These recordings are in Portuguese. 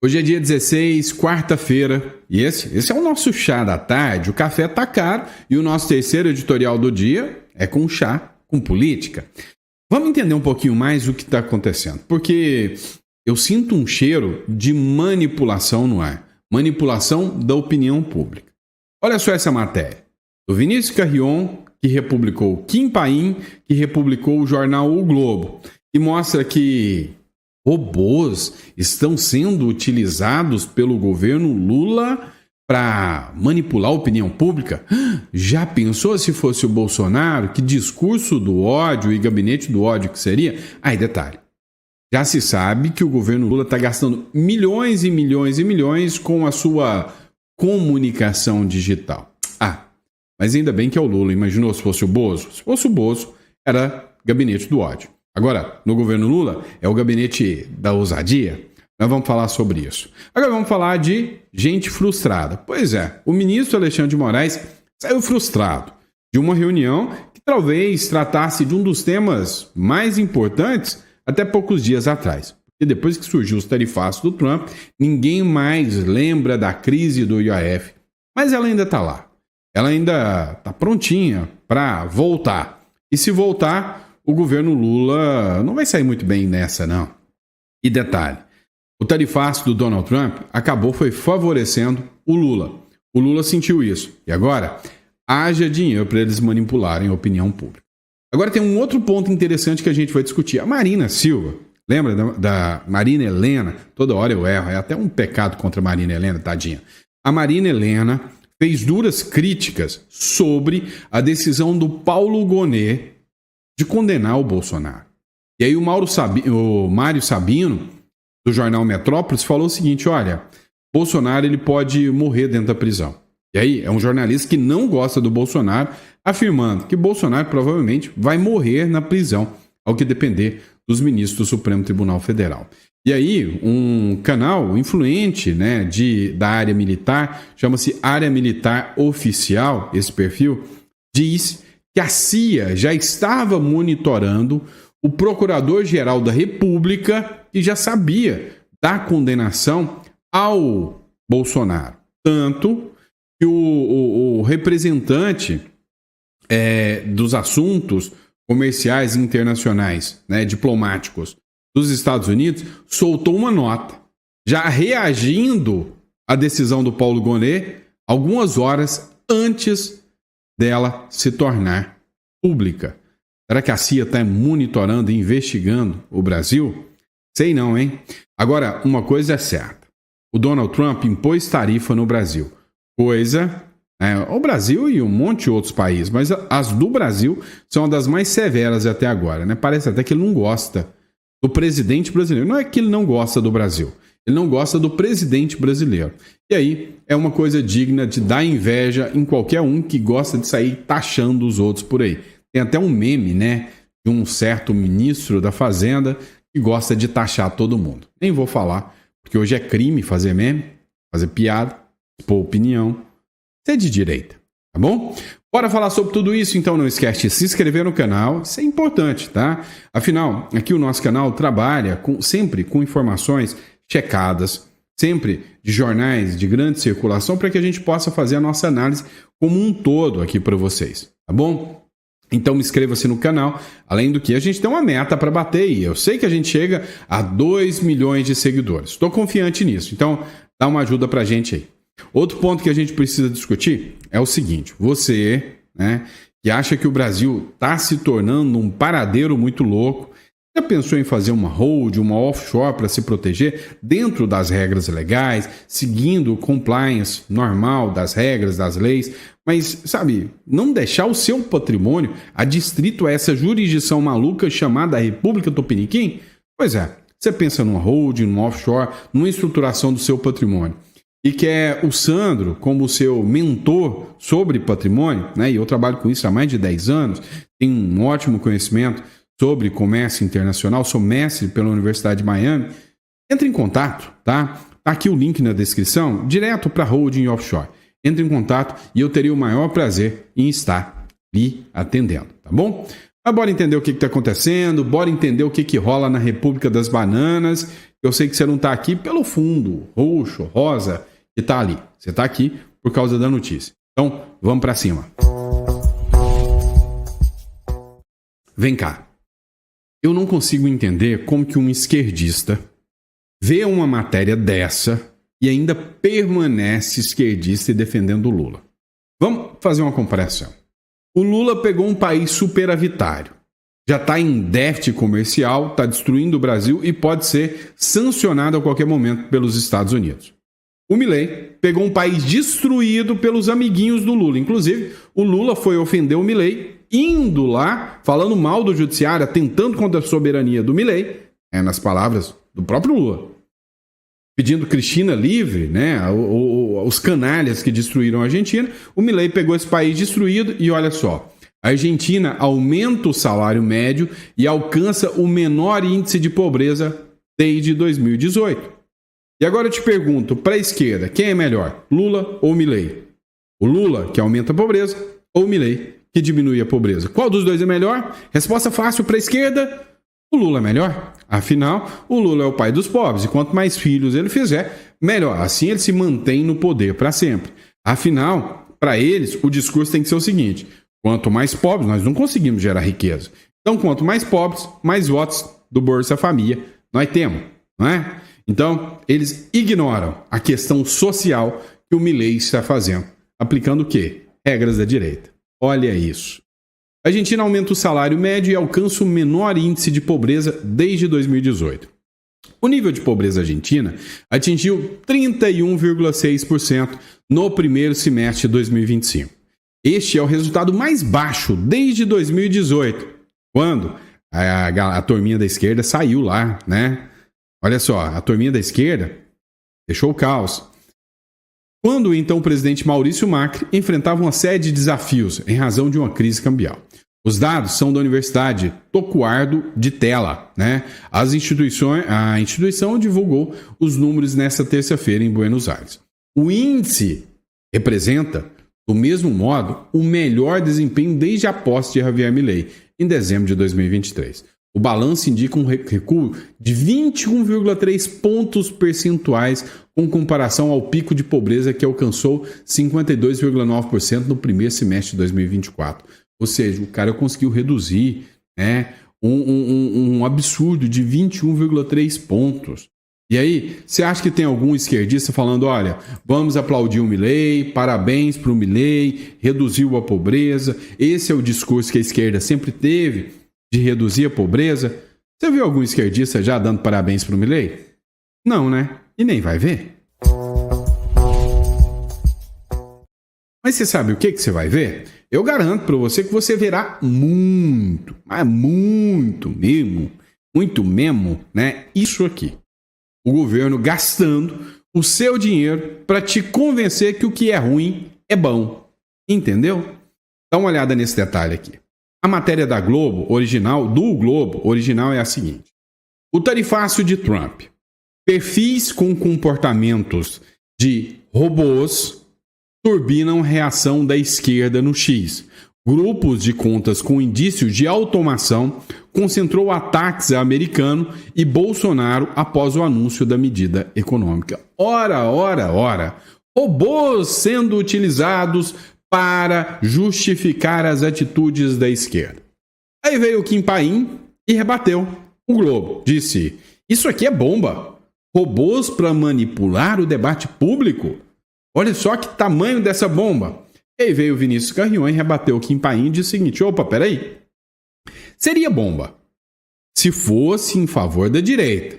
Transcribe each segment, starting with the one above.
Hoje é dia 16, quarta-feira, e esse é o nosso chá da tarde. O café tá caro e o nosso terceiro editorial do dia é com chá, com política. Vamos entender um pouquinho mais o que está acontecendo, porque eu sinto um cheiro de manipulação no ar, manipulação da opinião pública. Olha só essa matéria, do Vinícius Carrion, que republicou o Kim Paim, que republicou o jornal O Globo, e mostra que robôs estão sendo utilizados pelo governo Lula para manipular a opinião pública. Já pensou se fosse o Bolsonaro? Que discurso do ódio e gabinete do ódio que seria? Aí, detalhe. Já se sabe que o governo Lula está gastando milhões e milhões e milhões com a sua comunicação digital. Mas ainda bem que é o Lula. Imaginou se fosse o Bozo? Se fosse o Bozo, era gabinete do ódio. Agora, no governo Lula, é o gabinete da ousadia. Nós vamos falar sobre isso. Agora vamos falar de gente frustrada. Pois é, o ministro Alexandre de Moraes saiu frustrado de uma reunião que talvez tratasse de um dos temas mais importantes até poucos dias atrás. E depois que surgiu os tarifaços do Trump, ninguém mais lembra da crise do IOF. Mas ela ainda está lá. Ela ainda está prontinha para voltar. E se voltar, o governo Lula não vai sair muito bem nessa, não. E detalhe, o tarifaço do Donald Trump foi favorecendo o Lula. O Lula sentiu isso. E agora, haja dinheiro para eles manipularem a opinião pública. Agora tem um outro ponto interessante que a gente vai discutir. A Marina Silva, lembra da Marina Helena? Toda hora eu erro, é até um pecado contra a Marina Helena, tadinha. A Marina Helena fez duras críticas sobre a decisão do Paulo Gonet de condenar o Bolsonaro. E aí o Mário Sabino, do jornal Metrópolis, falou o seguinte, olha, Bolsonaro ele pode morrer dentro da prisão. E aí é um jornalista que não gosta do Bolsonaro, afirmando que Bolsonaro provavelmente vai morrer na prisão, ao que depender dos ministros do Supremo Tribunal Federal. E aí um canal influente, né, da área militar, chama-se Área Militar Oficial, esse perfil, diz que a CIA já estava monitorando o Procurador-Geral da República e já sabia da condenação ao Bolsonaro. Tanto que o representante dos assuntos comerciais internacionais, né, diplomáticos dos Estados Unidos, soltou uma nota, já reagindo à decisão do Paulo Gonet algumas horas antes dela se tornar pública. Será que a CIA está monitorando e investigando o Brasil? Sei não, hein? Agora, uma coisa é certa. O Donald Trump impôs tarifa no Brasil. O Brasil e um monte de outros países, mas as do Brasil são uma das mais severas até agora, né? Parece até que ele não gosta do presidente brasileiro. Não é que ele não gosta do Brasil. Ele não gosta do presidente brasileiro. E aí é uma coisa digna de dar inveja em qualquer um que gosta de sair taxando os outros por aí. Tem até um meme, né, de um certo ministro da Fazenda que gosta de taxar todo mundo. Nem vou falar, porque hoje é crime fazer meme, fazer piada, expor opinião. Isso é de direita, tá bom? Bora falar sobre tudo isso, então não esquece de se inscrever no canal, isso é importante, tá? Afinal, aqui o nosso canal trabalha sempre com informações checadas, sempre de jornais de grande circulação, para que a gente possa fazer a nossa análise como um todo aqui para vocês, tá bom? Então inscreva-se no canal, além do que a gente tem uma meta para bater e eu sei que a gente chega a 2 milhões de seguidores, estou confiante nisso, então dá uma ajuda para a gente aí. Outro ponto que a gente precisa discutir é o seguinte, você, né, que acha que o Brasil está se tornando um paradeiro muito louco, já pensou em fazer uma hold, uma offshore para se proteger dentro das regras legais, seguindo o compliance normal das regras, das leis, mas, sabe, não deixar o seu patrimônio adstrito a essa jurisdição maluca chamada República Tupiniquim? Pois é, você pensa numa hold, numa offshore, numa estruturação do seu patrimônio e quer o Sandro como seu mentor sobre patrimônio, né? E eu trabalho com isso há mais de 10 anos, tenho um ótimo conhecimento sobre comércio internacional, sou mestre pela Universidade de Miami, entre em contato, tá? Tá aqui o link na descrição, direto para holding offshore. Entre em contato e eu teria o maior prazer em estar lhe atendendo, tá bom? Mas bora entender o que está acontecendo, bora entender o que rola na República das Bananas. Eu sei que você não está aqui pelo fundo roxo, rosa, que está ali. Você está aqui por causa da notícia. Então, vamos para cima. Vem cá. Eu não consigo entender como que um esquerdista vê uma matéria dessa e ainda permanece esquerdista e defendendo o Lula. Vamos fazer uma comparação. O Lula pegou um país superavitário. Já está em déficit comercial, está destruindo o Brasil e pode ser sancionado a qualquer momento pelos Estados Unidos. O Milei pegou um país destruído pelos amiguinhos do Lula. Inclusive, o Lula foi ofender o Milei, indo lá, falando mal do judiciário, atentando contra a soberania do Milei, nas palavras do próprio Lula. Pedindo Cristina livre, né? Os canalhas que destruíram a Argentina. O Milei pegou esse país destruído e olha só. A Argentina aumenta o salário médio e alcança o menor índice de pobreza desde 2018. E agora eu te pergunto, para a esquerda, quem é melhor, Lula ou Milei? O Lula, que aumenta a pobreza, ou o Milei, que diminui a pobreza? Qual dos dois é melhor? Resposta fácil para a esquerda, o Lula é melhor. Afinal, o Lula é o pai dos pobres e quanto mais filhos ele fizer, melhor. Assim ele se mantém no poder para sempre. Afinal, para eles, o discurso tem que ser o seguinte: quanto mais pobres, nós não conseguimos gerar riqueza. Então, quanto mais pobres, mais votos do Bolsa Família nós temos, não é? Então, eles ignoram a questão social que o Milei está fazendo. Aplicando o quê? Regras da direita. Olha isso. A Argentina aumenta o salário médio e alcança o menor índice de pobreza desde 2018. O nível de pobreza argentina atingiu 31,6% no primeiro semestre de 2025. Este é o resultado mais baixo desde 2018, quando a turminha da esquerda saiu lá, né? Olha só, a turminha da esquerda deixou o caos. Quando então o presidente Maurício Macri enfrentava uma série de desafios em razão de uma crise cambial. Os dados são da Universidade Tocuardo de Tella, né? A instituição divulgou os números nesta terça-feira em Buenos Aires. O índice representa, do mesmo modo, o melhor desempenho desde a posse de Javier Milei, em dezembro de 2023. O balanço indica um recuo de 21,3 pontos percentuais com comparação ao pico de pobreza que alcançou 52,9% no primeiro semestre de 2024. Ou seja, o cara conseguiu reduzir, né, um absurdo de 21,3 pontos. E aí, você acha que tem algum esquerdista falando, olha, vamos aplaudir o Milei, parabéns para o Milei, reduziu a pobreza, esse é o discurso que a esquerda sempre teve, de reduzir a pobreza? Você viu algum esquerdista já dando parabéns para o Milei? Não, né? E nem vai ver. Mas você sabe o que você vai ver? Eu garanto para você que você verá muito, mas muito mesmo, né? Isso aqui. O governo gastando o seu dinheiro para te convencer que o que é ruim é bom. Entendeu? Dá uma olhada nesse detalhe aqui. A matéria da Globo, original é a seguinte. O tarifácio de Trump. Perfis com comportamentos de robôs turbinam reação da esquerda no X. Grupos de contas com indícios de automação concentrou ataques a americano e Bolsonaro após o anúncio da medida econômica. Ora. Robôs sendo utilizados para justificar as atitudes da esquerda. Aí veio o Kim Paim e rebateu. O Globo disse, isso aqui é bomba. Robôs para manipular o debate público? Olha só que tamanho dessa bomba. E aí veio o Vinícius Carrion e rebateu o Kim Paim e disse o seguinte, opa, peraí. Seria bomba se fosse em favor da direita.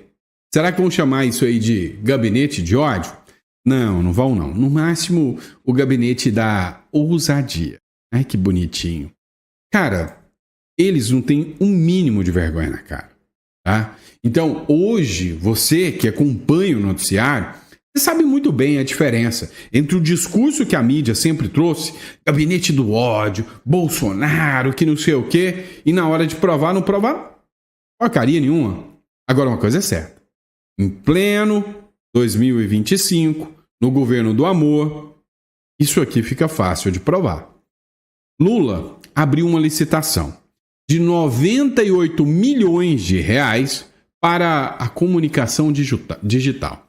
Será que vão chamar isso aí de gabinete de ódio? Não vão não. No máximo, o gabinete da ousadia. Ai, que bonitinho. Cara, eles não têm um mínimo de vergonha na cara, tá? Então, hoje, você que acompanha o noticiário, você sabe muito bem a diferença entre o discurso que a mídia sempre trouxe, gabinete do ódio, Bolsonaro, que não sei o quê, e na hora de provar, não provar porcaria nenhuma. Agora, uma coisa é certa. Em pleno 2025, no governo do amor, isso aqui fica fácil de provar. Lula abriu uma licitação de 98 milhões de reais para a comunicação digital.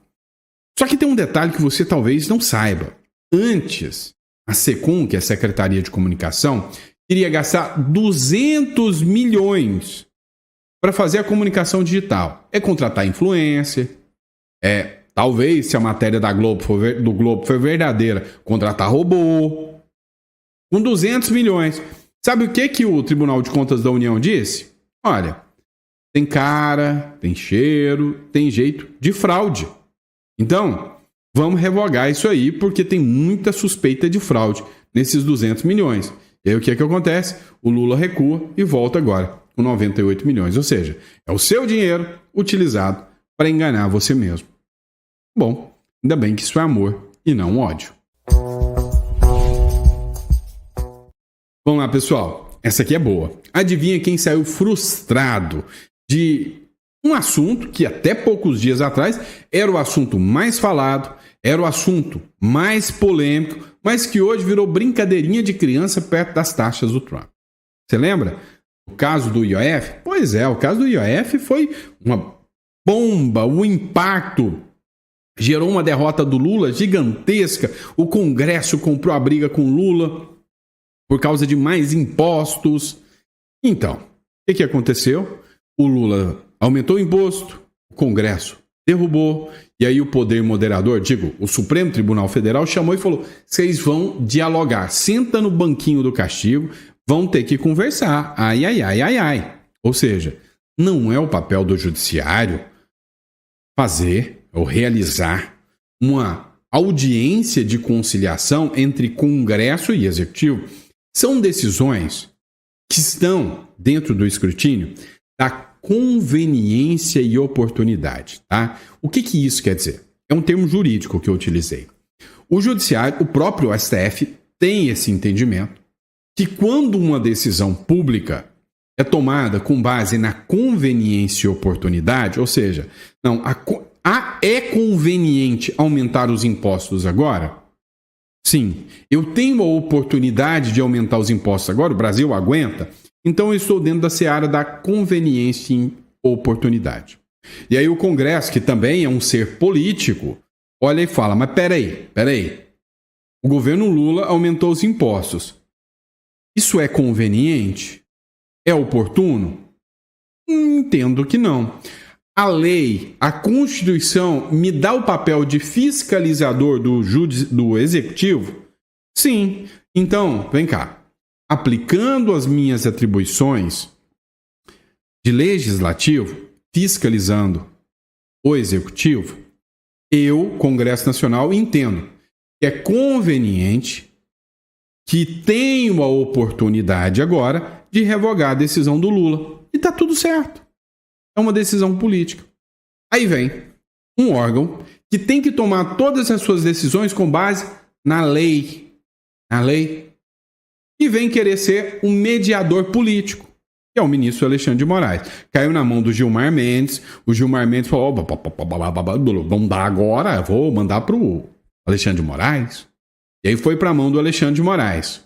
Só que tem um detalhe que você talvez não saiba. Antes, a Secom, que é a Secretaria de Comunicação, queria gastar 200 milhões para fazer a comunicação digital. É contratar influencer, talvez, se a matéria do Globo for verdadeira, contratar robô. Com 200 milhões. Sabe o que o Tribunal de Contas da União disse? Olha, tem cara, tem cheiro, tem jeito de fraude. Então, vamos revogar isso aí, porque tem muita suspeita de fraude nesses 200 milhões. E aí o que acontece? O Lula recua e volta agora com 98 milhões. Ou seja, é o seu dinheiro utilizado para enganar você mesmo. Bom, ainda bem que isso é amor e não ódio. Vamos lá, pessoal. Essa aqui é boa. Adivinha quem saiu frustrado de um assunto que até poucos dias atrás era o assunto mais falado, era o assunto mais polêmico, mas que hoje virou brincadeirinha de criança perto das taxas do Trump. Você lembra? O caso do IOF? Pois é, o caso do IOF foi uma bomba, o impacto gerou uma derrota do Lula gigantesca. O Congresso comprou a briga com o Lula por causa de mais impostos. Então, o que aconteceu? O Lula aumentou o imposto, o Congresso derrubou, e aí o poder moderador, o Supremo Tribunal Federal, chamou e falou: vocês vão dialogar, senta no banquinho do castigo, vão ter que conversar. Ai, ai, ai, ai, ai. Ou seja, não é o papel do judiciário fazer ou realizar uma audiência de conciliação entre Congresso e Executivo. São decisões que estão dentro do escrutínio da conveniência e oportunidade, tá? O que isso quer dizer? É um termo jurídico que eu utilizei. O judiciário, o próprio STF, tem esse entendimento que quando uma decisão pública é tomada com base na conveniência e oportunidade, ou seja, não, é conveniente aumentar os impostos agora? Sim, eu tenho a oportunidade de aumentar os impostos agora, o Brasil aguenta, então eu estou dentro da seara da conveniência e oportunidade. E aí o Congresso, que também é um ser político, olha e fala: mas peraí, o governo Lula aumentou os impostos. Isso é conveniente? É oportuno? Entendo que não. A lei, a Constituição, me dá o papel de fiscalizador do Executivo? Sim. Então, vem cá. Aplicando as minhas atribuições de legislativo, fiscalizando o Executivo, eu, Congresso Nacional, entendo que é conveniente, que tenho a oportunidade agora de revogar a decisão do Lula. E tá tudo certo. É uma decisão política. Aí vem um órgão que tem que tomar todas as suas decisões com base na lei. E vem querer ser um mediador político, que é o ministro Alexandre de Moraes. Caiu na mão do Gilmar Mendes. O Gilmar Mendes falou: vamos dar agora, vou mandar para o Alexandre de Moraes. E aí foi para a mão do Alexandre de Moraes.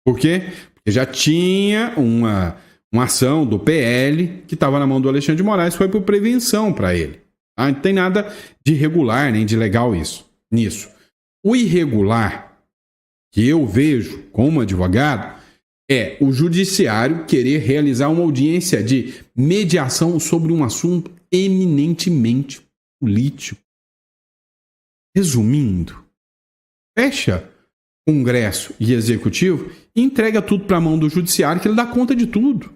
Por quê? Porque já tinha uma ação do PL que estava na mão do Alexandre de Moraes, foi por prevenção para ele. Não tem nada de irregular nem de legal nisso. O irregular que eu vejo como advogado é o judiciário querer realizar uma audiência de mediação sobre um assunto eminentemente político. Resumindo, fecha Congresso e Executivo e entrega tudo para a mão do judiciário, que ele dá conta de tudo.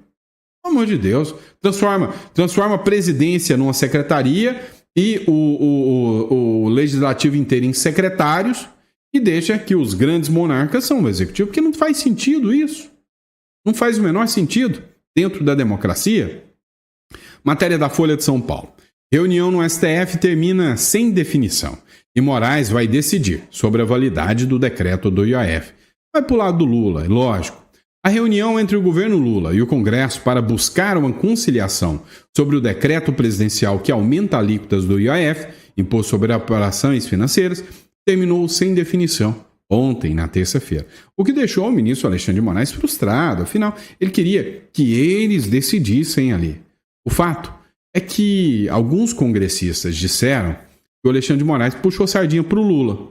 Pelo amor de Deus. Transforma a presidência numa secretaria e o legislativo inteiro em secretários e deixa que os grandes monarcas são o executivo, porque não faz sentido isso. Não faz o menor sentido dentro da democracia. Matéria da Folha de São Paulo. Reunião no STF termina sem definição e Moraes vai decidir sobre a validade do decreto do IOF. Vai para o lado do Lula, é lógico. A reunião entre o governo Lula e o Congresso para buscar uma conciliação sobre o decreto presidencial que aumenta alíquotas do IOF, Imposto sobre Operações Financeiras, terminou sem definição ontem, na terça-feira. O que deixou o ministro Alexandre de Moraes frustrado. Afinal, ele queria que eles decidissem ali. O fato é que alguns congressistas disseram que o Alexandre de Moraes puxou sardinha para o Lula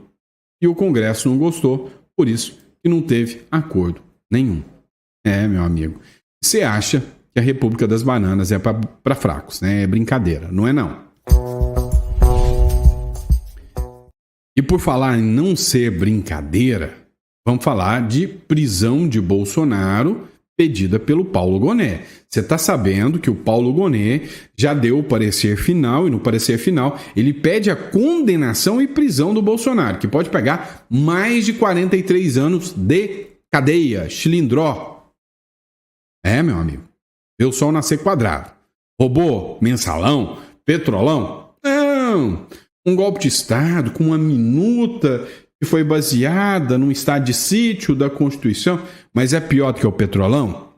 e o Congresso não gostou, por isso que não teve acordo nenhum. Meu amigo, você acha que a República das Bananas é para fracos, né? É brincadeira, não é não. E por falar em não ser brincadeira, vamos falar de prisão de Bolsonaro pedida pelo Paulo Gonet. Você está sabendo que o Paulo Gonet já deu o parecer final, e no parecer final ele pede a condenação e prisão do Bolsonaro, que pode pegar mais de 43 anos de cadeia, chilindró. Meu amigo, vê o sol nascer quadrado. Roubou mensalão, petrolão? Não! Um golpe de Estado com uma minuta que foi baseada num estado de sítio da Constituição, mas é pior do que o petrolão?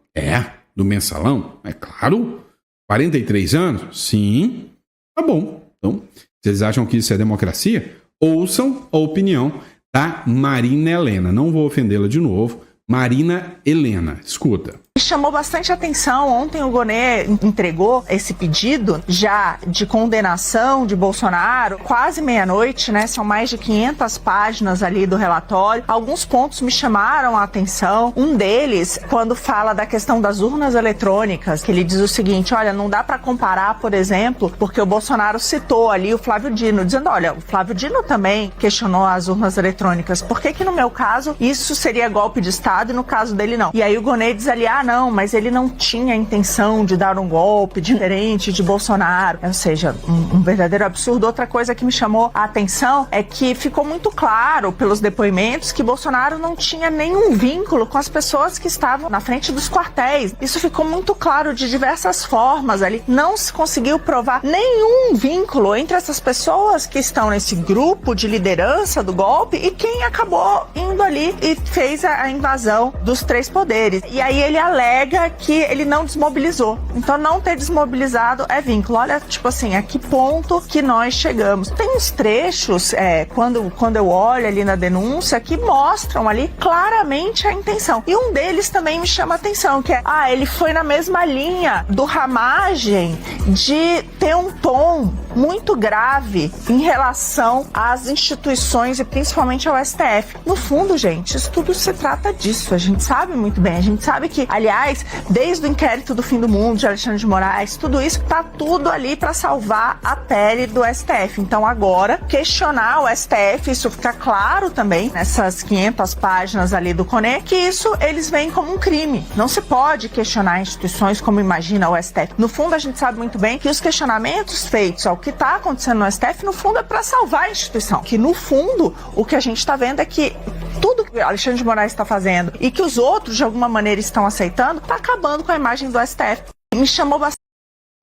Do mensalão? É claro. 43 anos? Sim. Tá bom. Então, vocês acham que isso é democracia? Ouçam a opinião da Marina Helena. Não vou ofendê-la de novo. Marina Helena, escuta. Chamou bastante atenção. Ontem o Gonet entregou esse pedido já de condenação de Bolsonaro, quase meia-noite, né? São mais de 500 páginas ali do relatório. Alguns pontos me chamaram a atenção. Um deles, quando fala da questão das urnas eletrônicas, que ele diz o seguinte: olha, não dá para comparar, por exemplo, porque o Bolsonaro citou ali o Flávio Dino, dizendo, olha, o Flávio Dino também questionou as urnas eletrônicas. Por que no meu caso isso seria golpe de Estado e no caso dele não? E aí o Gonet diz ali, não, mas ele não tinha a intenção de dar um golpe diferente de Bolsonaro. Ou seja, um verdadeiro absurdo. Outra coisa que me chamou a atenção é que ficou muito claro pelos depoimentos que Bolsonaro não tinha nenhum vínculo com as pessoas que estavam na frente dos quartéis. Isso ficou muito claro de diversas formas ali. Não se conseguiu provar nenhum vínculo entre essas pessoas que estão nesse grupo de liderança do golpe e quem acabou indo ali e fez a invasão dos três poderes. E aí ele alega que ele não desmobilizou. Então não ter desmobilizado é vínculo. Olha, tipo assim, a que ponto que nós chegamos. Tem uns trechos, quando eu olho ali na denúncia, que mostram ali claramente a intenção. E um deles também me chama a atenção, que é, ele foi na mesma linha do Ramagem de ter um tom muito grave em relação às instituições e principalmente ao STF. No fundo, gente, isso tudo se trata disso. A gente sabe muito bem. A gente sabe que, aliás, desde o inquérito do fim do mundo de Alexandre de Moraes, tudo isso tá tudo ali para salvar a pele do STF. Então agora, questionar o STF, isso fica claro também nessas 500 páginas ali do CONE, que isso eles veem como um crime. Não se pode questionar instituições como imagina o STF. No fundo, a gente sabe muito bem que os questionamentos feitos ao que está acontecendo no STF, no fundo, é para salvar a instituição. Que, no fundo, o que a gente está vendo é que tudo que Alexandre de Moraes está fazendo e que os outros, de alguma maneira, estão aceitando, está acabando com a imagem do STF. Me chamou bastante.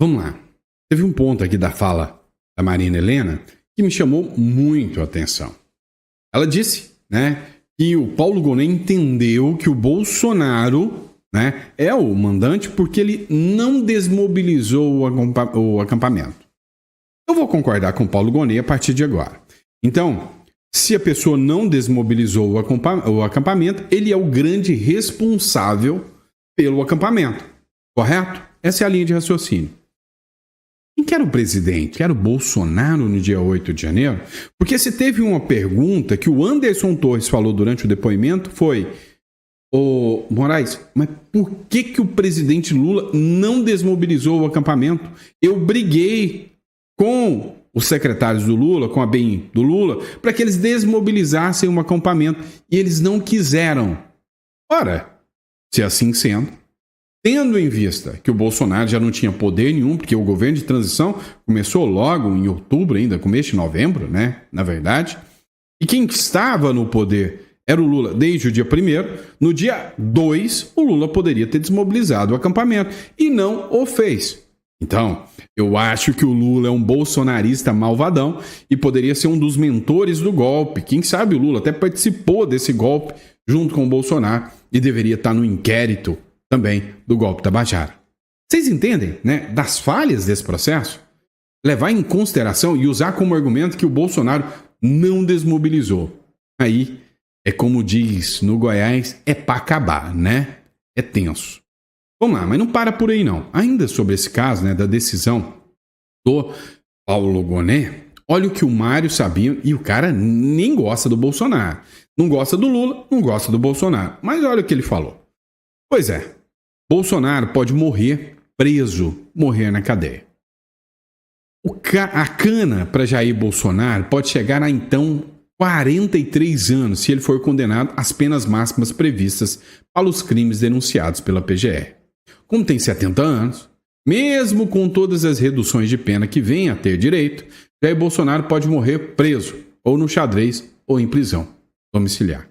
Vamos lá. Teve um ponto aqui da fala da Marina Helena que me chamou muito a atenção. Ela disse, que o Paulo Gonet entendeu que o Bolsonaro, é o mandante porque ele não desmobilizou o acampamento. Eu vou concordar com o Paulo Gonet a partir de agora. Então, se a pessoa não desmobilizou o acampamento, ele é o grande responsável pelo acampamento. Correto? Essa é a linha de raciocínio. Quem que era o presidente? Era o Bolsonaro no dia 8 de janeiro? Porque se teve uma pergunta que o Anderson Torres falou durante o depoimento foi: ô Moraes, mas por que o presidente Lula não desmobilizou o acampamento? Eu briguei com os secretários do Lula, com a BEM do Lula, para que eles desmobilizassem um acampamento e eles não quiseram. Ora, se assim sendo, tendo em vista que o Bolsonaro já não tinha poder nenhum, porque o governo de transição começou logo em outubro ainda, começo de novembro, na verdade, e quem estava no poder era o Lula desde o dia 1º, no dia 2 o Lula poderia ter desmobilizado o acampamento e não o fez. Então, eu acho que o Lula é um bolsonarista malvadão e poderia ser um dos mentores do golpe. Quem sabe o Lula até participou desse golpe junto com o Bolsonaro e deveria estar no inquérito também do golpe Tabajara. Vocês entendem, das falhas desse processo? Levar em consideração e usar como argumento que o Bolsonaro não desmobilizou. Aí, é como diz no Goiás, é pra acabar, É tenso. Vamos lá, mas não para por aí não. Ainda sobre esse caso, da decisão do Paulo Gonet, olha o que o Mário Sabino, e o cara nem gosta do Bolsonaro. Não gosta do Lula, não gosta do Bolsonaro. Mas olha o que ele falou. Pois é, Bolsonaro pode morrer preso, morrer na cadeia. A cana para Jair Bolsonaro pode chegar a, então, 43 anos se ele for condenado às penas máximas previstas para os crimes denunciados pela PGR. Como tem 70 anos, mesmo com todas as reduções de pena que vem a ter direito, Jair Bolsonaro pode morrer preso, ou no xadrez, ou em prisão domiciliar.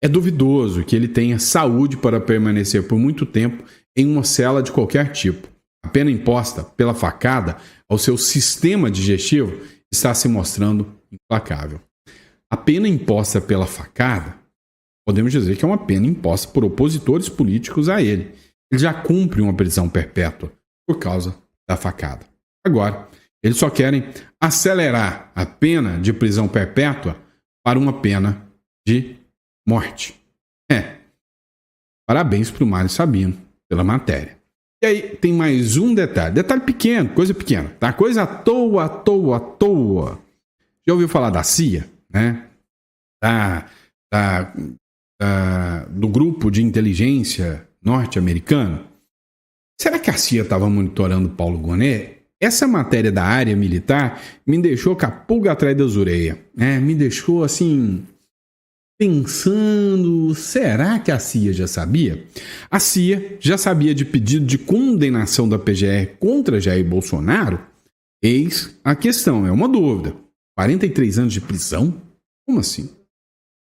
É duvidoso que ele tenha saúde para permanecer por muito tempo em uma cela de qualquer tipo. A pena imposta pela facada ao seu sistema digestivo está se mostrando implacável. A pena imposta pela facada, podemos dizer que é uma pena imposta por opositores políticos a ele. Ele já cumpre uma prisão perpétua por causa da facada. Agora, eles só querem acelerar a pena de prisão perpétua para uma pena de morte. Parabéns para o Mário Sabino pela matéria. E aí tem mais um detalhe. Detalhe pequeno, coisa pequena, tá? Coisa à toa. Já ouviu falar da CIA, né? Do grupo de inteligência norte-americano? Será que a CIA estava monitorando Paulo Gonet? Essa matéria da área militar me deixou com a pulga atrás das orelhas, né? Me deixou assim, pensando, será que a CIA já sabia? A CIA já sabia de pedido de condenação da PGR contra Jair Bolsonaro? Eis a questão, é uma dúvida. 43 anos de prisão? Como assim?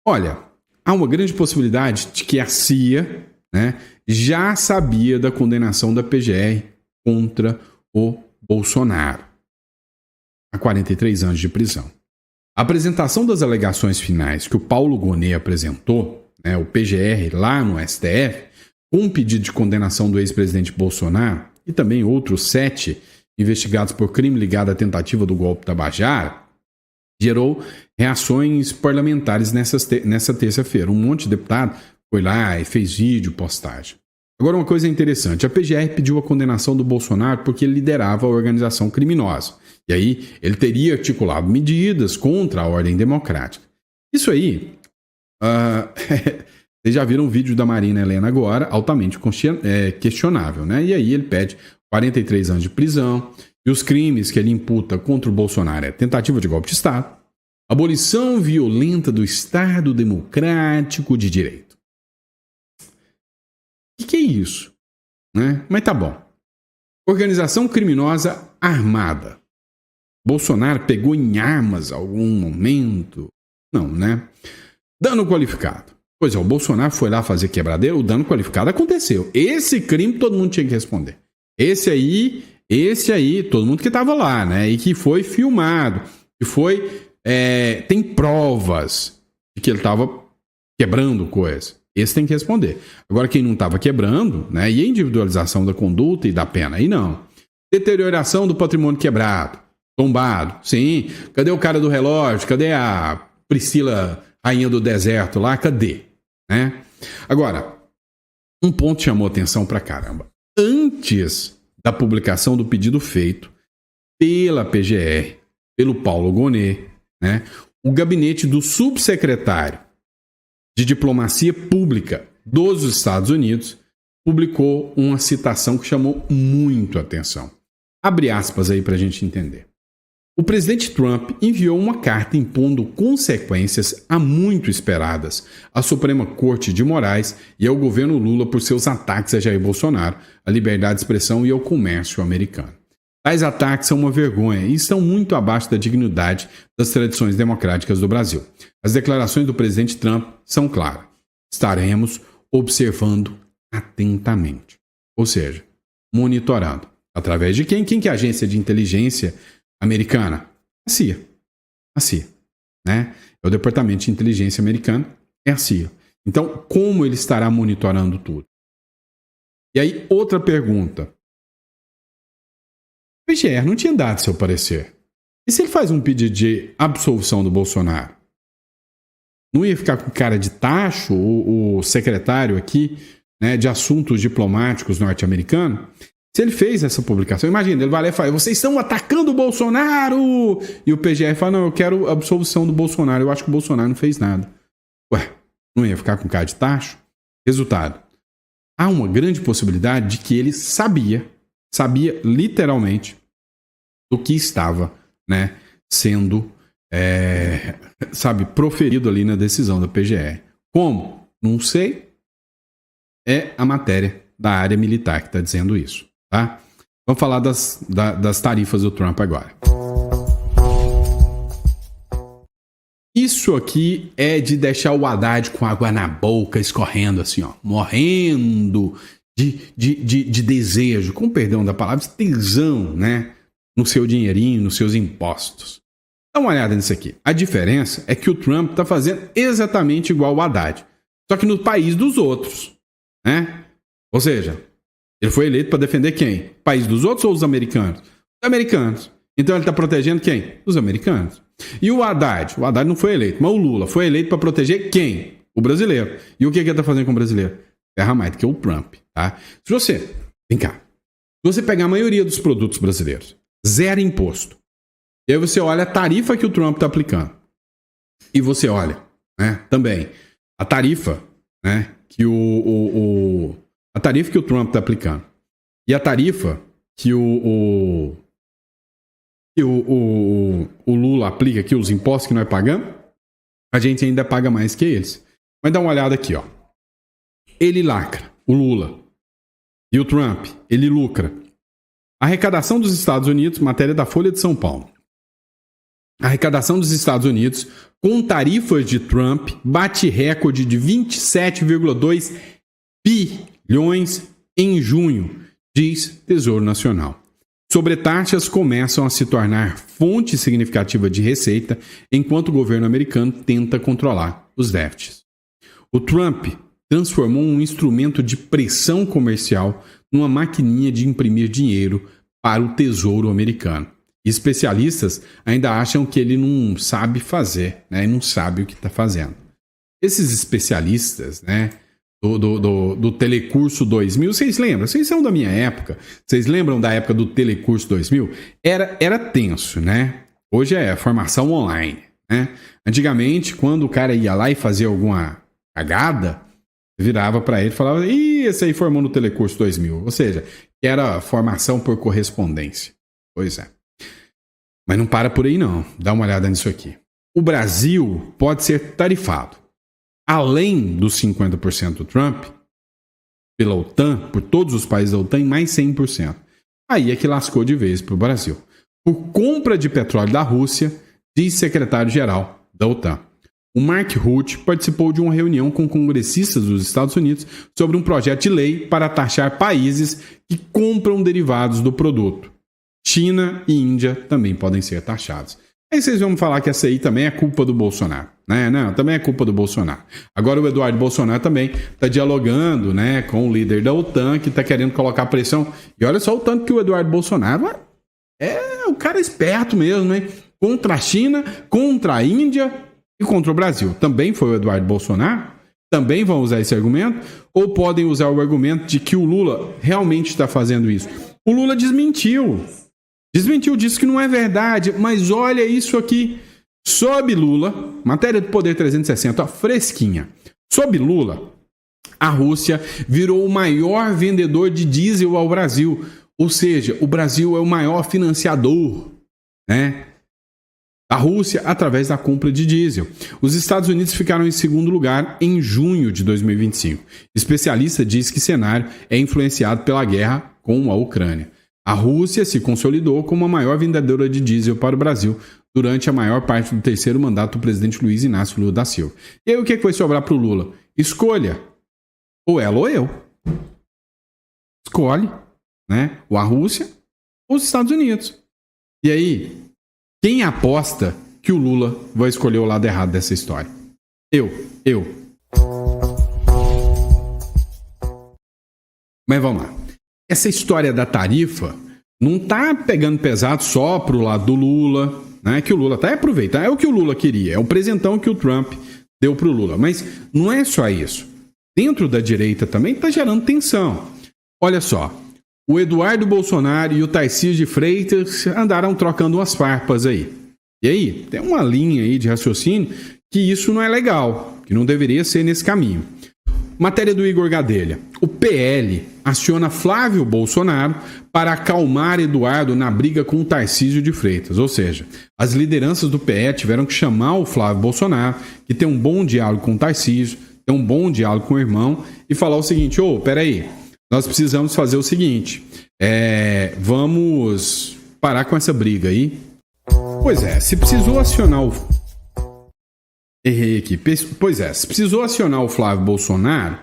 Olha, há uma grande possibilidade de que a CIA, né, já sabia da condenação da PGR contra o Bolsonaro. Há 43 anos de prisão. A apresentação das alegações finais que o Paulo Gonet apresentou, né, o PGR lá no STF, com um pedido de condenação do ex-presidente Bolsonaro e também outros 7 investigados por crime ligado à tentativa do golpe Tabajara, gerou reações parlamentares nessa terça-feira. Um monte de deputado foi lá e fez vídeo, postagem. Agora, uma coisa interessante. A PGR pediu a condenação do Bolsonaro porque ele liderava a organização criminosa. E aí, ele teria articulado medidas contra a ordem democrática. Isso aí... vocês já viram o vídeo da Marina Helena agora, altamente questionável, né? E aí ele pede 43 anos de prisão. E os crimes que ele imputa contra o Bolsonaro é tentativa de golpe de Estado, abolição violenta do Estado Democrático de Direito. O que é isso? Né? Mas tá bom. Organização criminosa armada. Bolsonaro pegou em armas em algum momento? Não, né? Dano qualificado. Pois é, o Bolsonaro foi lá fazer quebradeira, o dano qualificado aconteceu. Esse crime todo mundo tinha que responder. Esse aí, todo mundo que estava lá, né? E que foi filmado. Que foi... tem provas de que ele estava quebrando coisa. Esse tem que responder. Agora, quem não estava quebrando, né? E a individualização da conduta e da pena? Aí não. Deterioração do patrimônio quebrado, tombado. Sim. Cadê o cara do relógio? Cadê a Priscila, rainha do deserto lá? Cadê? Né? Agora, um ponto chamou atenção pra caramba. Antes da publicação do pedido feito pela PGR, pelo Paulo Gonet, né? O gabinete do subsecretário de Diplomacia Pública dos Estados Unidos publicou uma citação que chamou muito a atenção. Abre aspas aí para a gente entender. O presidente Trump enviou uma carta impondo consequências há muito esperadas à Suprema Corte de Moraes e ao governo Lula por seus ataques a Jair Bolsonaro, à liberdade de expressão e ao comércio americano. Tais ataques são uma vergonha e estão muito abaixo da dignidade das tradições democráticas do Brasil. As declarações do presidente Trump são claras. Estaremos observando atentamente. Ou seja, monitorando. Através de quem? Quem que é a agência de inteligência americana? A CIA. A CIA. Né? É o Departamento de Inteligência americano, é a CIA. Então, como ele estará monitorando tudo? E aí, outra pergunta. O PGR não tinha dado seu parecer. E se ele faz um pedido de absolvição do Bolsonaro? Não ia ficar com cara de tacho o secretário aqui, né, de assuntos diplomáticos norte-americano? Se ele fez essa publicação, imagina, ele vai lá e fala, vocês estão atacando o Bolsonaro! E o PGR fala, não, eu quero a absolvição do Bolsonaro. Eu acho que o Bolsonaro não fez nada. Ué, não ia ficar com cara de tacho? Resultado, há uma grande possibilidade de que ele sabia literalmente do que estava, né, sendo, proferido ali na decisão da PGR. Como? Não sei. É a matéria da área militar que está dizendo isso, tá? Vamos falar das tarifas do Trump agora. Isso aqui é de deixar o Haddad com água na boca, escorrendo assim, ó, morrendo de desejo, com perdão da palavra, de tesão, né? No seu dinheirinho, nos seus impostos. Dá uma olhada nisso aqui. A diferença é que o Trump está fazendo exatamente igual o Haddad, só que no país dos outros, né? Ou seja, ele foi eleito para defender quem? O país dos outros ou os americanos? Os americanos. Então ele está protegendo quem? Os americanos. E o Haddad? O Haddad não foi eleito, mas o Lula foi eleito para proteger quem? O brasileiro. E o que ele está fazendo com o brasileiro? Ferra mais do que o Trump, tá? Se você, vem cá, se você pegar a maioria dos produtos brasileiros, zero imposto, e aí você olha a tarifa que o Trump está aplicando, e você olha, né, também, a tarifa, né, que a tarifa que o Trump está aplicando, e a tarifa que o Lula aplica aqui, os impostos que nós pagamos, a gente ainda paga mais que eles. Mas dá uma olhada aqui, ó. Ele lacra, o Lula. E o Trump, ele lucra. A arrecadação dos Estados Unidos, matéria da Folha de São Paulo. A arrecadação dos Estados Unidos, com tarifas de Trump, bate recorde de 27,2 bilhões em junho, diz Tesouro Nacional. Sobretaxas começam a se tornar fonte significativa de receita, enquanto o governo americano tenta controlar os déficits. O Trump transformou um instrumento de pressão comercial numa maquininha de imprimir dinheiro para o Tesouro americano. Especialistas ainda acham que ele não sabe fazer, né? Não sabe o que está fazendo. Esses especialistas, né? Do Telecurso 2000, vocês lembram? Vocês são da minha época. Vocês lembram da época do Telecurso 2000? Era tenso, né? Hoje é formação online, né? Antigamente, quando o cara ia lá e fazia alguma cagada, virava para ele e falava, esse aí formou no Telecurso 2000. Ou seja, que era formação por correspondência. Pois é. Mas não para por aí não. Dá uma olhada nisso aqui. O Brasil pode ser tarifado, além dos 50% do Trump, pela OTAN, por todos os países da OTAN, em mais 100%. Aí é que lascou de vez para o Brasil. Por compra de petróleo da Rússia, diz secretário-geral da OTAN. O Mark Rutte participou de uma reunião com congressistas dos Estados Unidos sobre um projeto de lei para taxar países que compram derivados do produto. China e Índia também podem ser taxados. Aí vocês vão falar que essa aí também é culpa do Bolsonaro, né? Não, também é culpa do Bolsonaro. Agora o Eduardo Bolsonaro também está dialogando, né, com o líder da OTAN, que está querendo colocar pressão. E olha só o tanto que o Eduardo Bolsonaro é um cara esperto mesmo, né? Contra a China, contra a Índia e contra o Brasil. Também foi o Eduardo Bolsonaro? Também vão usar esse argumento? Ou podem usar o argumento de que o Lula realmente está fazendo isso? O Lula desmentiu. Desmentiu, disse que não é verdade, mas olha isso aqui. Sob Lula, matéria do Poder 360, ó, fresquinha. Sob Lula, a Rússia virou o maior vendedor de diesel ao Brasil. Ou seja, o Brasil é o maior financiador, né, da Rússia através da compra de diesel. Os Estados Unidos ficaram em segundo lugar em junho de 2025. Especialista diz que o cenário é influenciado pela guerra com a Ucrânia. A Rússia se consolidou como a maior vendedora de diesel para o Brasil durante a maior parte do terceiro mandato do presidente Luiz Inácio Lula da Silva. E aí o que vai sobrar para o Lula? Escolha. Ou ela ou eu. Escolhe, né? Ou a Rússia ou os Estados Unidos. E aí, quem aposta que o Lula vai escolher o lado errado dessa história? Eu. Mas vamos lá. Essa história da tarifa não tá pegando pesado só pro lado do Lula, né? Que o Lula tá aproveitando. É o que o Lula queria, é o presentão que o Trump deu pro Lula. Mas não é só isso. Dentro da direita também tá gerando tensão. Olha só, o Eduardo Bolsonaro e o Tarcísio de Freitas andaram trocando umas farpas aí. E aí, tem uma linha aí de raciocínio que isso não é legal, que não deveria ser nesse caminho. Matéria do Igor Gadelha. O PL aciona Flávio Bolsonaro para acalmar Eduardo na briga com o Tarcísio de Freitas. Ou seja, as lideranças do PL tiveram que chamar o Flávio Bolsonaro, que tem um bom diálogo com o Tarcísio, tem um bom diálogo com o irmão, e falar o seguinte: peraí, nós precisamos fazer o seguinte, vamos parar com essa briga aí. Pois é, se precisou acionar o... Errei aqui. Pois é, se precisou acionar o Flávio Bolsonaro,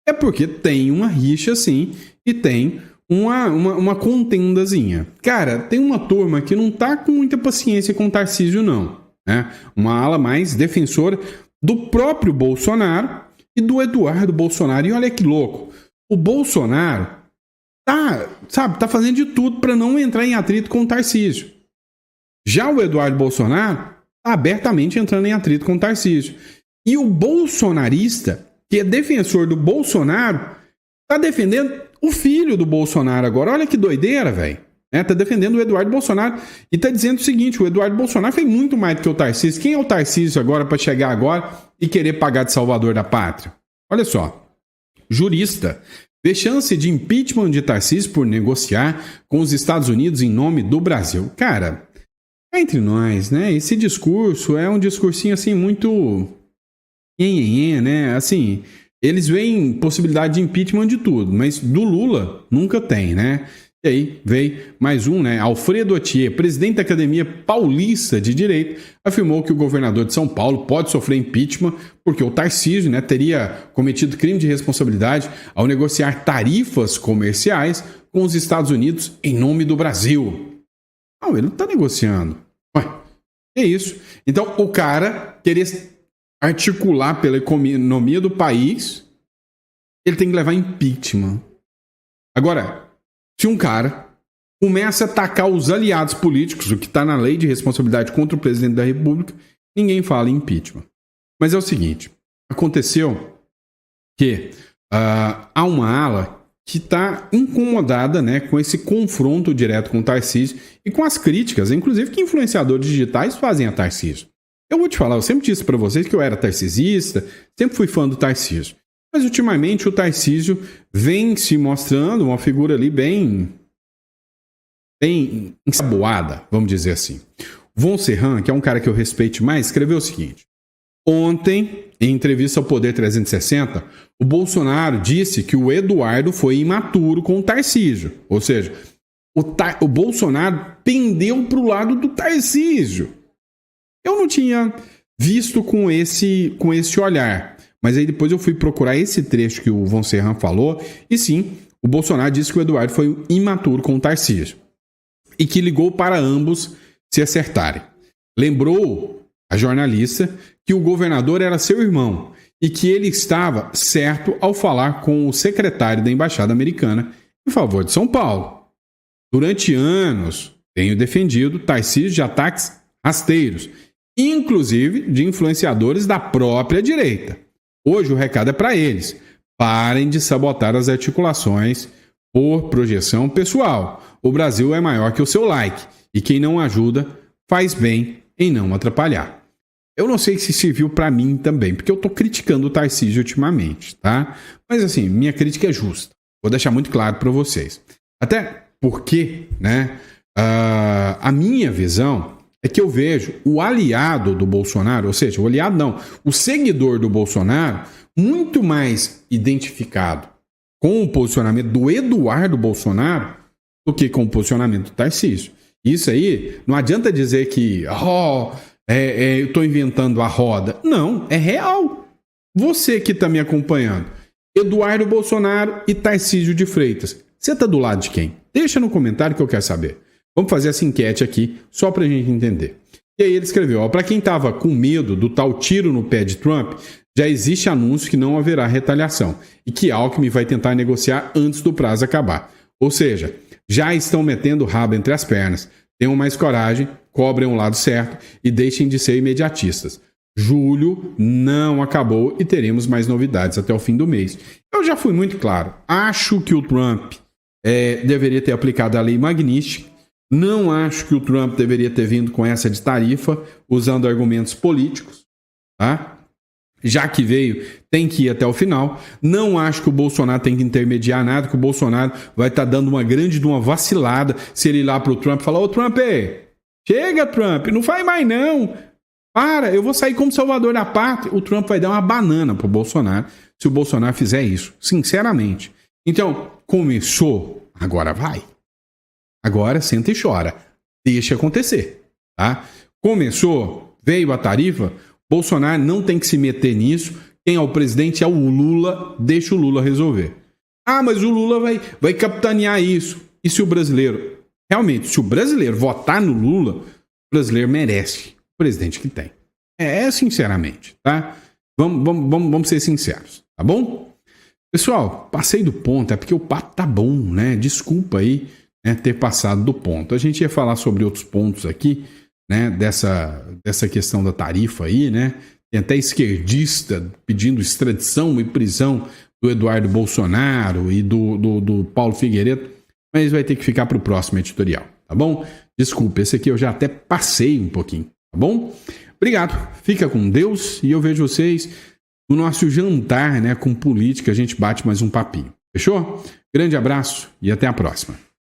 é porque tem uma rixa, sim, e tem uma contendazinha. Cara, tem uma turma que não tá com muita paciência com o Tarcísio, não. Né? Uma ala mais defensora do próprio Bolsonaro e do Eduardo Bolsonaro. E olha que louco, o Bolsonaro tá fazendo de tudo para não entrar em atrito com o Tarcísio. Já o Eduardo Bolsonaro está abertamente entrando em atrito com o Tarcísio. E o bolsonarista, que é defensor do Bolsonaro, está defendendo o filho do Bolsonaro agora. Olha que doideira, velho. Tá defendendo o Eduardo Bolsonaro e está dizendo o seguinte: o Eduardo Bolsonaro fez muito mais do que o Tarcísio. Quem é o Tarcísio agora para chegar agora e querer pagar de salvador da pátria? Olha só. Jurista vê chance de impeachment de Tarcísio por negociar com os Estados Unidos em nome do Brasil. Cara, entre nós, né? Esse discurso é um discursinho assim muito... né? Assim, eles veem possibilidade de impeachment de tudo, mas do Lula nunca tem, né? E aí veio mais um, né? Alfredo Otier, presidente da Academia Paulista de Direito, afirmou que o governador de São Paulo pode sofrer impeachment porque o Tarcísio, né, teria cometido crime de responsabilidade ao negociar tarifas comerciais com os Estados Unidos em nome do Brasil. Não, ele não está negociando. Ué, é isso. Então, o cara querer articular pela economia do país, ele tem que levar impeachment. Agora, se um cara começa a atacar os aliados políticos, o que está na lei de responsabilidade contra o presidente da República, ninguém fala em impeachment. Mas é o seguinte, aconteceu que há uma ala que está incomodada, né, com esse confronto direto com o Tarcísio e com as críticas, inclusive que influenciadores digitais fazem a Tarcísio. Eu vou te falar, eu sempre disse para vocês que eu era tarcisista, sempre fui fã do Tarcísio. Mas ultimamente o Tarcísio vem se mostrando uma figura ali bem ensaboada, vamos dizer assim. Von Serran, que é um cara que eu respeito mais, escreveu o seguinte: ontem, em entrevista ao Poder 360, o Bolsonaro disse que o Eduardo foi imaturo com o Tarcísio. Ou seja, o Bolsonaro pendeu para o lado do Tarcísio. Eu não tinha visto com esse olhar, mas aí depois eu fui procurar esse trecho que o Von Serran falou, e sim, o Bolsonaro disse que o Eduardo foi imaturo com o Tarcísio e que ligou para ambos se acertarem. Lembrou a jornalista que o governador era seu irmão e que ele estava certo ao falar com o secretário da Embaixada Americana em favor de São Paulo. Durante anos, tenho defendido Tarcísio de ataques rasteiros, inclusive de influenciadores da própria direita. Hoje o recado é para eles: parem de sabotar as articulações por projeção pessoal. O Brasil é maior que o seu like e quem não ajuda faz bem em não atrapalhar. Eu não sei se serviu para mim também, porque eu tô criticando o Tarcísio ultimamente, tá? Mas assim, minha crítica é justa. Vou deixar muito claro para vocês. Até porque, né, a minha visão é que eu vejo o aliado do Bolsonaro, ou seja, o aliado não, o seguidor do Bolsonaro, muito mais identificado com o posicionamento do Eduardo Bolsonaro do que com o posicionamento do Tarcísio. Isso aí, não adianta dizer que eu estou inventando a roda. Não, é real. Você que está me acompanhando, Eduardo Bolsonaro e Tarcísio de Freitas, você está do lado de quem? Deixa no comentário que eu quero saber. Vamos fazer essa enquete aqui, só para a gente entender. E aí ele escreveu, para quem estava com medo do tal tiro no pé de Trump, já existe anúncio que não haverá retaliação e que Alckmin vai tentar negociar antes do prazo acabar. Ou seja, já estão metendo o rabo entre as pernas. Tenham mais coragem, cobrem o lado certo e deixem de ser imediatistas. Julho não acabou e teremos mais novidades até o fim do mês. Eu já fui muito claro. Acho que o Trump deveria ter aplicado a lei Magnitsky. Não acho que o Trump deveria ter vindo com essa de tarifa, usando argumentos políticos, tá? Já que veio, tem que ir até o final. Não acho que o Bolsonaro tem que intermediar nada, que o Bolsonaro vai estar dando uma grande de uma vacilada se ele ir lá pro Trump e falar: ô Trump, chega Trump, não faz mais não. Para, eu vou sair como salvador da pátria. O Trump vai dar uma banana pro Bolsonaro se o Bolsonaro fizer isso, sinceramente. Então, começou, agora vai. Agora senta e chora. Deixa acontecer, tá? Começou, veio a tarifa, Bolsonaro não tem que se meter nisso. Quem é o presidente é o Lula, deixa o Lula resolver. Ah, mas o Lula vai capitanear isso. E se o brasileiro, realmente, se o brasileiro votar no Lula, o brasileiro merece o presidente que tem. Sinceramente, tá? Vamos ser sinceros, tá bom? Pessoal, passei do ponto, é porque o papo tá bom, né? Desculpa aí, né, ter passado do ponto. A gente ia falar sobre outros pontos aqui, né, dessa questão da tarifa aí, né? Tem até esquerdista pedindo extradição e prisão do Eduardo Bolsonaro e do Paulo Figueiredo, mas vai ter que ficar para o próximo editorial, tá bom? Desculpa, esse aqui eu já até passei um pouquinho, tá bom? Obrigado, fica com Deus e eu vejo vocês no nosso jantar, né, com política. A gente bate mais um papinho, fechou? Grande abraço e até a próxima.